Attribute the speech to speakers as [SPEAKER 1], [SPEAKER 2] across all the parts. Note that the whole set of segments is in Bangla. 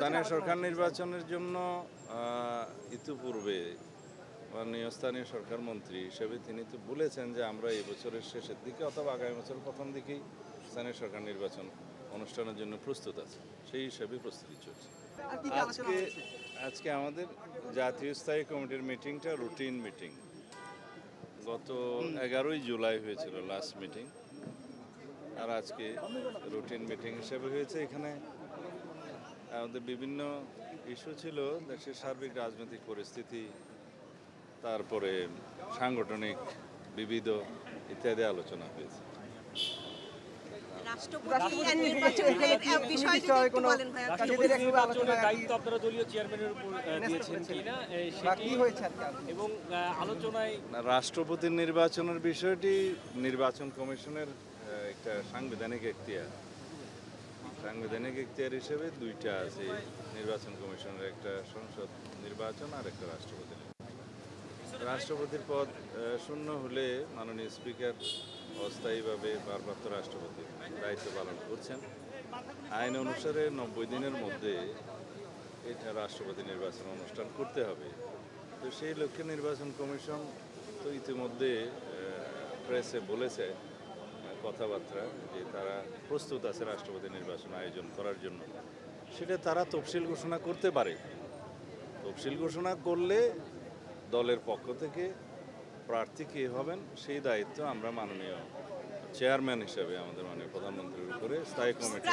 [SPEAKER 1] স্থানীয় সরকার নির্বাচনের জন্য ইতিপূর্বে মাননীয় স্থানীয় সরকার মন্ত্রী হিসেবে তিনি তো বলেছেন যে আমরা এই বছরের শেষের দিকে অথবা আগামী বছরের প্রথম দিকেই স্থানীয় সরকার নির্বাচন অনুষ্ঠানের জন্য প্রস্তুত আছে, সেই হিসাবে প্রস্তুতি চলছে। আজকে আমাদের জাতীয় স্থায়ী কমিটির মিটিংটা রুটিন মিটিং, গত 11ই জুলাই হয়েছিল লাস্ট মিটিং, আর আজকে রুটিন মিটিং হিসেবে হয়েছে। এখানে আমাদের বিভিন্ন ইস্যু ছিল, দেশের সার্বিক রাজনৈতিক পরিস্থিতি, তারপরে সাংগঠনিক বিবিধ ইত্যাদি আলোচনা হয়েছে। রাষ্ট্রপতির নির্বাচনের বিষয়টি নির্বাচন কমিশনের একটা সাংবিধানিক এখতিয়ার। সাংবিধানিক এখতিয়ার হিসেবে দুইটা আছে, নির্বাচন কমিশনের একটা সংসদ নির্বাচন আর একটা রাষ্ট্রপতি। রাষ্ট্রপতির পদ শূন্য হলে মাননীয় স্পিকার অস্থায়ীভাবে ভারপ্রাপ্ত রাষ্ট্রপতি দায়িত্ব পালন করছেন। আইন অনুসারে 90 দিনের মধ্যে এটা রাষ্ট্রপতি নির্বাচন অনুষ্ঠান করতে হবে। তো সেই লক্ষ্যে নির্বাচন কমিশন তো ইতিমধ্যে প্রেসে বলেছে কথাবার্তা যে তারা প্রস্তুত আছে রাষ্ট্রপতি নির্বাচন আয়োজন করার জন্য। সেটা তারা তফসিল ঘোষণা করতে পারে। তফসিল ঘোষণা করলে দলের পক্ষ থেকে প্রার্থী কে হবেন সেই দায়িত্ব আমরা মাননীয় চেয়ারম্যান হিসেবে আমাদের মাননীয় প্রধানমন্ত্রীর উপরে স্থায়ী কমিটি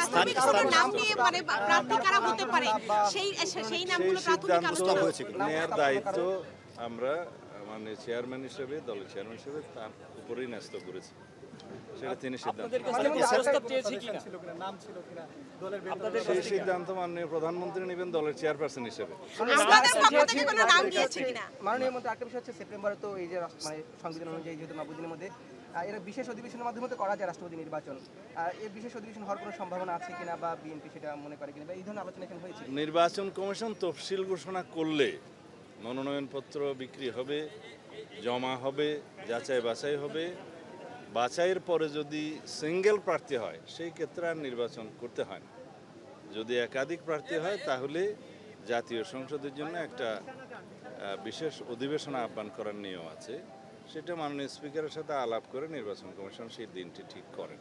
[SPEAKER 1] নেওয়ার দায়িত্ব আমরা মানে চেয়ারম্যান হিসেবে, দলের চেয়ারম্যান হিসেবে তার উপরেই ন্যস্ত করেছি। সেটা তিনি সিদ্ধান্ত, সেই সিদ্ধান্ত মাননীয় প্রধানমন্ত্রী নেবেন দলের চেয়ারপারসন হিসেবে।
[SPEAKER 2] মাননীয় মন্ত্রী একটা বিষয় হচ্ছে, সেপ্টেম্বরে তো এই যে মানে সংবিধান অনুযায়ী যেহেতু 90 দিনের মধ্যে এরা বিশেষ অধিবেশনের মাধ্যমে তো করা যায় রাষ্ট্রপতি নির্বাচন, এই বিশেষ অধিবেশন হওয়ার কোনো সম্ভাবনা আছে কিনা বা বিএনপি সেটা মনে করে কিনা, বা এই ধরনের আলোচনা এখানে হয়েছে?
[SPEAKER 1] নির্বাচন কমিশন তফসিল ঘোষণা করলে মনোনয়নপত্র বিক্রি হবে, জমা হবে, যাচাই বাছাই হবে। বাছাইয়ের পরে যদি সিঙ্গেল প্রার্থী হয় সেই ক্ষেত্রে আর নির্বাচন করতে হয় না। যদি একাধিক প্রার্থী হয় তাহলে জাতীয় সংসদের জন্য একটা বিশেষ অধিবেশন আহ্বান করার নিয়ম আছে। সেটা মাননীয় স্পিকারের সাথে আলাপ করে নির্বাচন কমিশন সেই দিনটি ঠিক করেন।